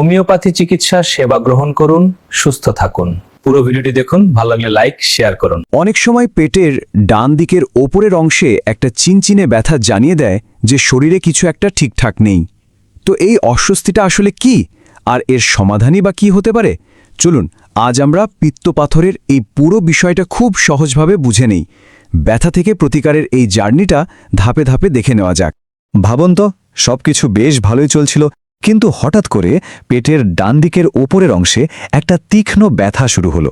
Homeopathy চিকিৎসা সেবা গ্রহণ করুন, সুস্থ থাকুন। পুরো ভিডিওটি দেখুন, ভালো লাগলে লাইক শেয়ার করুন। অনেক সময় পেটের ডান দিকের ওপরের অংশে একটা চিনচিনে ব্যথা জানিয়ে দেয় যে শরীরে কিছু একটা ঠিকঠাক নেই। তো এই অস্বস্তিটা আসলে কি, আর এর সমাধানই বা কি হতে পারে? চলুন আজ আমরা পিত্তপাথরের এই পুরো বিষয়টা খুব সহজভাবে বুঝে নেই। ব্যথা থেকে প্রতিকারের এই জার্নিটা ধাপে ধাপে দেখে নেওয়া যাক। ভাবুন তো, সবকিছু বেশ ভালোই চলছিল, কিন্তু হঠাৎ করে পেটের ডান দিকের ওপরের অংশে একটা তীক্ষ্ণ ব্যথা শুরু হলো।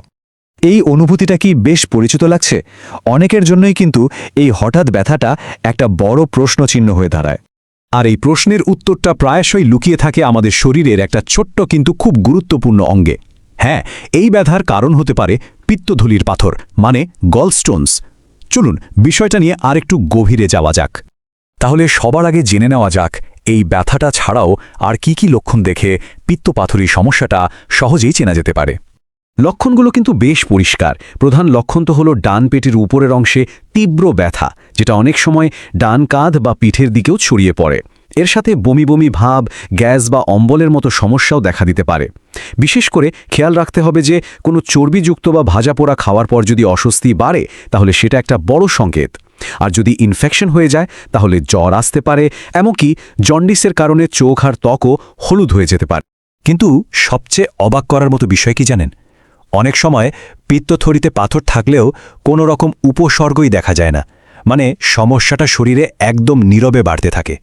এই অনুভূতিটা কি বেশ পরিচিত লাগছে? অনেকের জন্যই কিন্তু এই হঠাৎ ব্যথাটা একটা বড় প্রশ্নচিহ্ন হয়ে দাঁড়ায়। আর এই প্রশ্নের উত্তরটা প্রায়শই লুকিয়ে থাকে আমাদের শরীরের একটা ছোট্ট কিন্তু খুব গুরুত্বপূর্ণ অঙ্গে। হ্যাঁ, এই ব্যথার কারণ হতে পারে পিত্তথলির পাথর, মানে গলস্টোনস। চলুন বিষয়টা নিয়ে আরেকটু গভীরে যাওয়া যাক। তাহলে সবার আগে জেনে নেওয়া যাক এই ব্যথাটা ছাড়াও আর কি কি লক্ষণ দেখে পিত্তপাথরি সমস্যাটা সহজেই চেনা যেতে পারে। লক্ষণগুলো কিন্তু বেশ পরিষ্কার। প্রধান লক্ষণ তো হলো ডান পেটের উপরের অংশে তীব্র ব্যথা, যেটা অনেক সময় ডান কাঁধ বা পিঠের দিকেও ছড়িয়ে পড়ে। এর সাথে বমি বমি ভাব, গ্যাস বা অম্বলের মতো সমস্যাও দেখা দিতে পারে। বিশেষ করে খেয়াল রাখতে হবে যে কোনো চর্বিযুক্ত বা ভাজা পোড়া খাওয়ার পর যদি অস্বস্তি বাড়ে, তাহলে সেটা একটা বড় সংকেত। আর যদি ইনফেকশন হয়ে যায়, তাহলে জ্বর আসতে পারে, এমনকি জন্ডিসের কারণে চোখ আর ত্বকও হলুদ হয়ে যেতে পারে। কিন্তু সবচেয়ে অবাক করার মতো বিষয় কি জানেন? অনেক সময় পিত্তথলিতে পাথর থাকলেও কোনো রকম উপসর্গই দেখা যায় না, মানে সমস্যাটা শরীরে একদম নীরবে বাড়তে থাকে।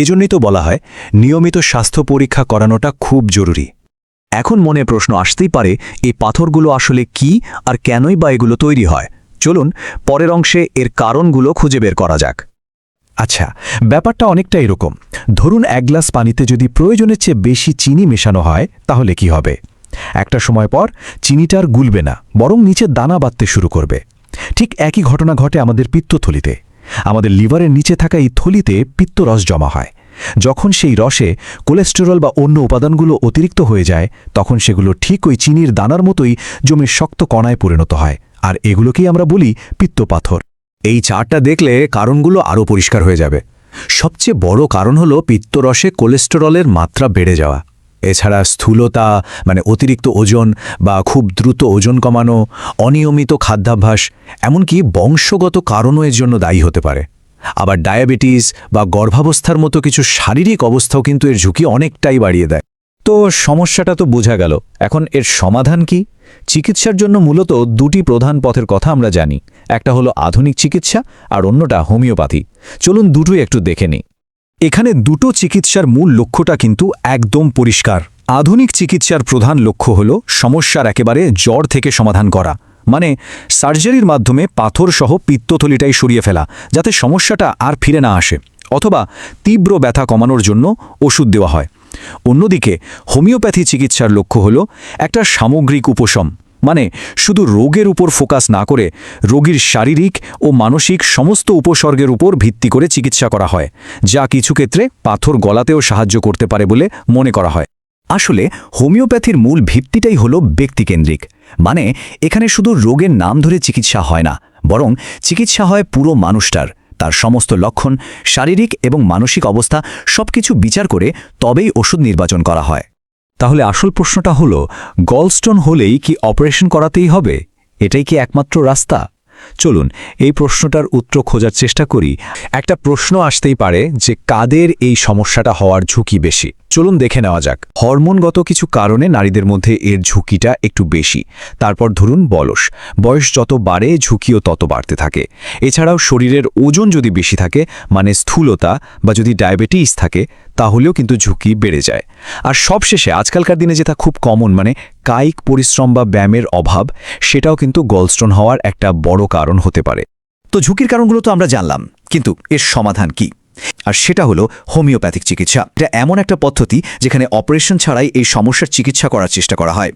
এজন্যই তো বলা হয় নিয়মিত স্বাস্থ্য পরীক্ষা করানোটা খুব জরুরি। এখন মনে প্রশ্ন আসতেই পারে, এই পাথরগুলো আসলে কি আর কেনই বা এগুলো তৈরি হয়? চলুন পরের অংশে এর কারণগুলো খুঁজে বের করা যাক। আচ্ছা, ব্যাপারটা অনেকটা এরকম। ধরুন এক গ্লাস পানিতে যদি প্রয়োজনের চেয়ে বেশি চিনি মেশানো হয়, তাহলে কি হবে? একটা সময় পর চিনিটা আর গুলবে না, বরং নিচে দানা বাঁধতে শুরু করবে। ঠিক একই ঘটনা ঘটে আমাদের পিত্তথলিতে। আমাদের লিভারের নিচে থাকা এই থলিতে পিত্তরস জমা হয়। যখন সেই রসে কোলেস্টেরল বা অন্য উপাদানগুলো অতিরিক্ত হয়ে যায়, তখন সেগুলো ঠিক ওই চিনির দানার মতোই জমে শক্ত কণায় পরিণত হয়, আর এগুলোকেই আমরা বলি পিত্তপাথর। এই চার্টটা দেখলে কারণগুলো আরও পরিষ্কার হয়ে যাবে। সবচেয়ে বড় কারণ হলো পিত্তরসে কোলেস্টেরলের মাত্রা বেড়ে যাওয়া। এছাড়া স্থূলতা, মানে অতিরিক্ত ওজন বা খুব দ্রুত ওজন কমানো, অনিয়মিত খাদ্যাভ্যাস, এমনকি বংশগত কারণও এর জন্য দায়ী হতে পারে। আবার ডায়াবেটিস বা গর্ভাবস্থার মতো কিছু শারীরিক অবস্থাও কিন্তু এর ঝুঁকি অনেকটাই বাড়িয়ে দেয়। তো সমস্যাটা তো বোঝা গেল, এখন এর সমাধান কি? চিকিৎসার জন্য মূলত দুটি প্রধান পথের কথা আমরা জানি। একটা হলো আধুনিক চিকিৎসা, আর অন্যটা হোমিওপ্যাথি। চলুন দুটোই একটু দেখে নিই। এখানে দুটো চিকিৎসার মূল লক্ষ্যটা কিন্তু একদম পরিষ্কার। আধুনিক চিকিৎসার প্রধান লক্ষ্য হল সমস্যার একেবারে জড় থেকে সমাধান করা, মানে সার্জারির মাধ্যমে পাথরসহ পিত্তথলিটাই সরিয়ে ফেলা, যাতে সমস্যাটা আর ফিরে না আসে, অথবা তীব্র ব্যথা কমানোর জন্য ওষুধ দেওয়া হয়। অন্যদিকে হোমিওপ্যাথি চিকিৎসার লক্ষ্য হল একটা সামগ্রিক উপশম, মানে শুধু রোগের উপর ফোকাস না করে রোগীর শারীরিক ও মানসিক সমস্ত উপসর্গের উপর ভিত্তি করে চিকিৎসা করা হয়, যা কিছু ক্ষেত্রে পাথর গলাতেও সাহায্য করতে পারে বলে মনে করা হয়। আসলে হোমিওপ্যাথির মূল ভিত্তিটাই হলো ব্যক্তিকেন্দ্রিক, মানে এখানে শুধু রোগের নাম ধরে চিকিৎসা হয় না, বরং চিকিৎসা হয় পুরো মানুষটার, তার সমস্ত লক্ষণ, শারীরিক এবং মানসিক অবস্থা সবকিছু বিচার করে তবেই ওষুধ নির্বাচন করা হয়। তাহলে আসল প্রশ্নটা হলো, গলস্টোন হলেই কি অপারেশন করাতেই হবে? এটাই কি একমাত্র রাস্তা? চলুন এই প্রশ্নটার উত্তর খোঁজার চেষ্টা করি। একটা প্রশ্ন আসতেই পারে যে কাদের এই সমস্যাটা হওয়ার ঝুঁকি বেশি। চলুন দেখে নেওয়া যাক। হরমোনগত কিছু কারণে নারীদের মধ্যে এর ঝুঁকিটা একটু বেশি। তারপর ধরুন বয়স যত বাড়ে ঝুঁকিও তত বাড়তে থাকে। এছাড়াও শরীরের ওজন যদি বেশি থাকে, মানে স্থূলতা, বা যদি ডায়াবেটিস থাকে, তাহলেও কিন্তু ঝুঁকি বেড়ে যায়। আর সবশেষে আজকালকার দিনে যেটা খুব কমন, মানে কায়িক পরিশ্রম বা ব্যায়ামের অভাব, সেটাও কিন্তু গলস্টোন হওয়ার একটা বড় কারণ হতে পারে। তো ঝুঁকির কারণগুলো তো আমরা জানলাম, কিন্তু এর সমাধান কি? আর সেটা হলো হোমিওপ্যাথিক চিকিৎসা। এটা এমন একটা পদ্ধতি যেখানে অপারেশন ছাড়াই এই সমস্যার চিকিৎসা করার চেষ্টা করা হয়।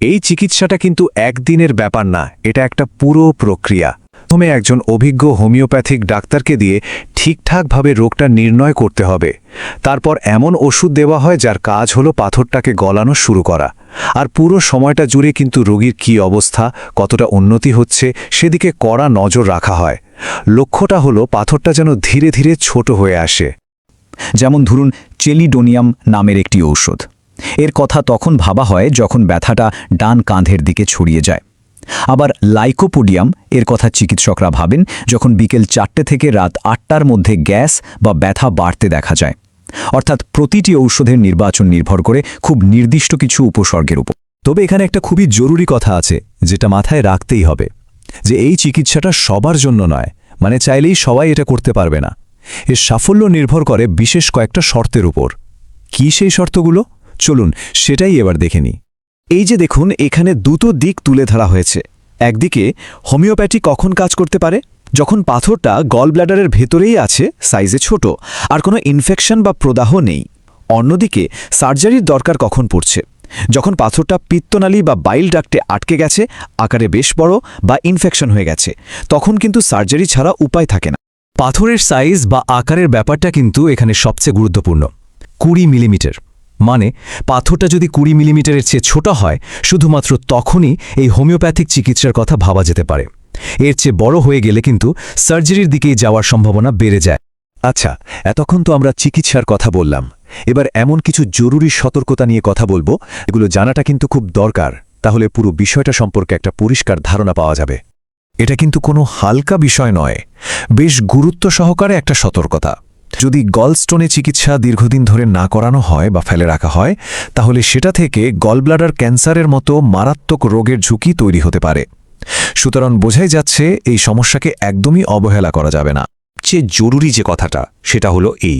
এই চিকিৎসাটা কিন্তু একদিনের ব্যাপার না, এটা একটা পুরো প্রক্রিয়া। প্রথমে একজন অভিজ্ঞ হোমিওপ্যাথিক ডাক্তারকে দিয়ে ঠিকঠাকভাবে রোগটা নির্ণয় করতে হবে। তারপর এমন ওষুধ দেওয়া হয় যার কাজ হলো পাথরটাকে গলানো শুরু করা। আর পুরো সময়টা জুড়ে কিন্তু রোগীর কী অবস্থা, কতটা উন্নতি হচ্ছে, সেদিকে কড়া নজর রাখা হয়। লক্ষ্যটা হলো পাথরটা যেন ধীরে ধীরে ছোট হয়ে আসে। যেমন ধরুন চেলিডোনিয়াম নামের একটি ঔষধ। এর কথা তখন ভাবা হয় যখন ব্যথাটা ডান কাঁধের দিকে ছড়িয়ে যায়। আবার লাইকোপোডিয়াম এর কথা চিকিৎসকরা ভাবেন যখন বিকেল 4টে থেকে রাত 8টার মধ্যে গ্যাস বা ব্যথা বাড়তে দেখা যায়। অর্থাৎ প্রতিটি ঔষধের নির্বাচন নির্ভর করে খুব নির্দিষ্ট কিছু উপসর্গের উপর। তবে এখানে একটা খুবই জরুরি কথা আছে যেটা মাথায় রাখতেই হবে, যে এই চিকিৎসাটা সবার জন্য নয়, মানে চাইলেই সবাই এটা করতে পারবে না। এর সাফল্য নির্ভর করে বিশেষ কয়েকটা শর্তের উপর। কি সেই শর্তগুলো? চলুন সেটাই এবার দেখে নিই। এই যে দেখুন, এখানে দুটো দিক তুলে ধরা হয়েছে। একদিকে হোমিওপ্যাথি কখন কাজ করতে পারে? যখন পাথরটা গল ব্ল্যাডারের ভেতরেই আছে, সাইজে ছোট, আর কোনো ইনফেকশন বা প্রদাহ নেই। অন্যদিকে সার্জারির দরকার কখন পড়ছে? যখন পাথরটা পিত্তনালী বা বাইল ডাক্টে আটকে গেছে, আকারে বেশ বড় বা ইনফেকশন হয়ে গেছে, তখন কিন্তু সার্জারি ছাড়া উপায় থাকে না। পাথরের সাইজ বা আকারের ব্যাপারটা কিন্তু এখানে সবচেয়ে গুরুত্বপূর্ণ। 20 মিলিমিটার, মানে পাথরটা যদি 20 মিলিমিটারের চেয়ে ছোট হয়, শুধুমাত্র তখনই এই হোমিওপ্যাথিক চিকিৎসার কথা ভাবা যেতে পারে। এর চেয়ে বড় হয়ে গেলে কিন্তু সার্জারির দিকেই যাওয়ার সম্ভাবনা বেড়ে যায়। আচ্ছা, এতক্ষণ তো আমরা চিকিৎসার কথা বললাম, এবার এমন কিছু জরুরি সতর্কতা নিয়ে কথা বলবো, এগুলো জানাটা কিন্তু খুব দরকার, তাহলে পুরো বিষয়টা সম্পর্কে একটা পরিষ্কার ধারণা পাওয়া যাবে। এটা কিন্তু কোনো হালকা বিষয় নয়, বেশ গুরুত্ব সহকারে একটা সতর্কতা। যদি গলস্টোনে চিকিৎসা দীর্ঘদিন ধরে না করানো হয় বা ফেলে রাখা হয়, তাহলে সেটা থেকে গলব্লাডার ক্যান্সারের মতো মারাত্মক রোগের ঝুঁকি তৈরি হতে পারে। সুতরাং বোঝাই যাচ্ছে এই সমস্যাকে একদমই অবহেলা করা যাবে না। সবচেয়ে জরুরি যে কথাটা সেটা হলো এই,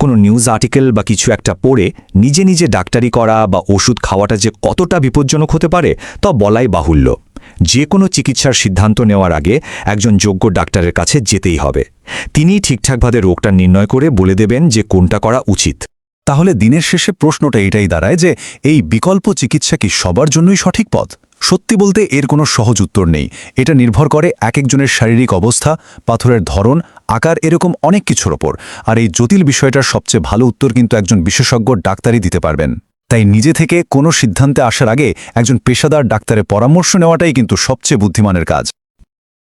কোনো নিউজ আর্টিকেল বা কিছু একটা পড়ে নিজে নিজে ডাক্তারি করা বা ওষুধ খাওয়াটা যে কতটা বিপজ্জনক হতে পারে তা বলাই বাহুল্য। যে কোনো চিকিৎসার সিদ্ধান্ত নেওয়ার আগে একজন যোগ্য ডাক্তারের কাছে যেতেই হবে। তিনিই ঠিকঠাকভাবে রোগটা নির্ণয় করে বলে দেবেন যে কোনটা করা উচিত। তাহলে দিনের শেষে প্রশ্নটা এটাই দাঁড়ায় যে এই বিকল্প চিকিৎসা কি সবার জন্যই সঠিক পথ? সত্যি বলতে এর কোনো সহজ উত্তর নেই। এটা নির্ভর করে একেকজনের শারীরিক অবস্থা, পাথরের ধরন, আকার, এরকম অনেক কিছুর ওপর। আর এই জটিল বিষয়টার সবচেয়ে ভালো উত্তর কিন্তু একজন বিশেষজ্ঞ ডাক্তারই দিতে পারবেন। তাই নিজে থেকে কোনো সিদ্ধান্তে আসার আগে একজন পেশাদার ডাক্তারের পরামর্শ নেওয়াটাই কিন্তু সবচেয়ে বুদ্ধিমানের কাজ।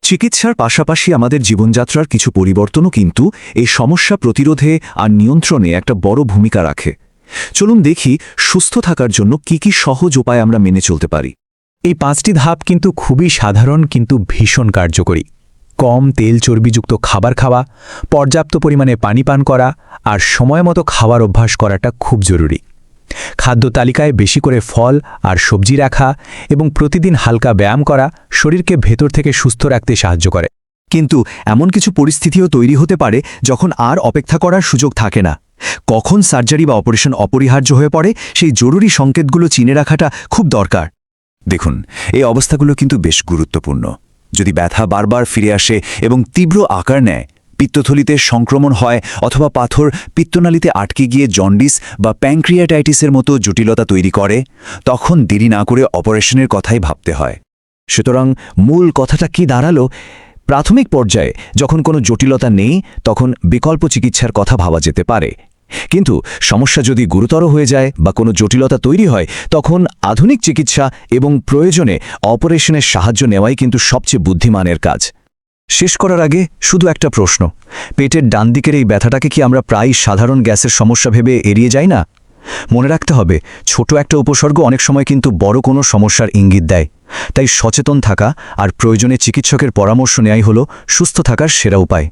চিকিৎসার পাশাপাশি আমাদের জীবনযাত্রার কিছু পরিবর্তনও কিন্তু এই সমস্যা প্রতিরোধে আর নিয়ন্ত্রণে একটা বড় ভূমিকা রাখে। চলুন দেখি সুস্থ থাকার জন্য কি কি সহজ উপায় আমরা মেনে চলতে পারি। এই 5টি ধাপ কিন্তু খুবই সাধারণ কিন্তু ভীষণ কার্যকরী। কম তেল চর্বিযুক্ত খাবার খাওয়া, পর্যাপ্ত পরিমাণে পানি পান করা আর সময়মতো খাওয়ার অভ্যাস করাটা খুব জরুরি। খাদ্য তালিকায় বেশি করে ফল আর সবজি রাখা এবং প্রতিদিন হালকা ব্যায়াম করা শরীরকে ভেতর থেকে সুস্থ রাখতে সাহায্য করে। কিন্তু এমন কিছু পরিস্থিতিও তৈরি হতে পারে যখন আর অপেক্ষা করার সুযোগ থাকে না। কখন সার্জারি বা অপারেশন অপরিহার্য হয়ে পড়ে, সেই জরুরি সংকেতগুলো চিনে রাখাটা খুব দরকার। দেখুন, এই অবস্থাগুলো কিন্তু বেশ গুরুত্বপূর্ণ। যদি ব্যথা বারবার ফিরে আসে এবং তীব্র আকার নেয়, পিত্তথলিতে সংক্রমণ হয় অথবা পাথর পিত্তনালীতে আটকে গিয়ে জন্ডিস বা প্যানক্রিয়াটাইটিসের মতো জটিলতা তৈরি করে, তখন দেরি না করে অপারেশনের কথাই ভাবতে হয়। সুতরাং মূল কথাটা কি দাঁড়ালো? প্রাথমিক পর্যায়ে যখন কোনো জটিলতা নেই, তখন বিকল্প চিকিৎসার কথা ভাবা যেতে পারে। কিন্তু সমস্যা যদি গুরুতর হয়ে যায় বা কোনো জটিলতা তৈরি হয়, তখন আধুনিক চিকিৎসা এবং প্রয়োজনে অপারেশনের সাহায্য নেওয়াই কিন্তু সবচেয়ে বুদ্ধিমানের কাজ। শেষ করার আগে শুধু একটা প্রশ্ন, পেটের ডান দিকের এই ব্যথাটাকে কি আমরা প্রায় সাধারণ গ্যাসের সমস্যা ভেবে এড়িয়ে যাই না? মনে রাখতে হবে, ছোট একটা উপসর্গ অনেক সময় কিন্তু বড় কোনো সমস্যার ইঙ্গিত দেয়। তাই সচেতন থাকা আর প্রয়োজনে চিকিৎসকের পরামর্শ নেওয়াই হলো সুস্থ থাকার সেরা উপায়।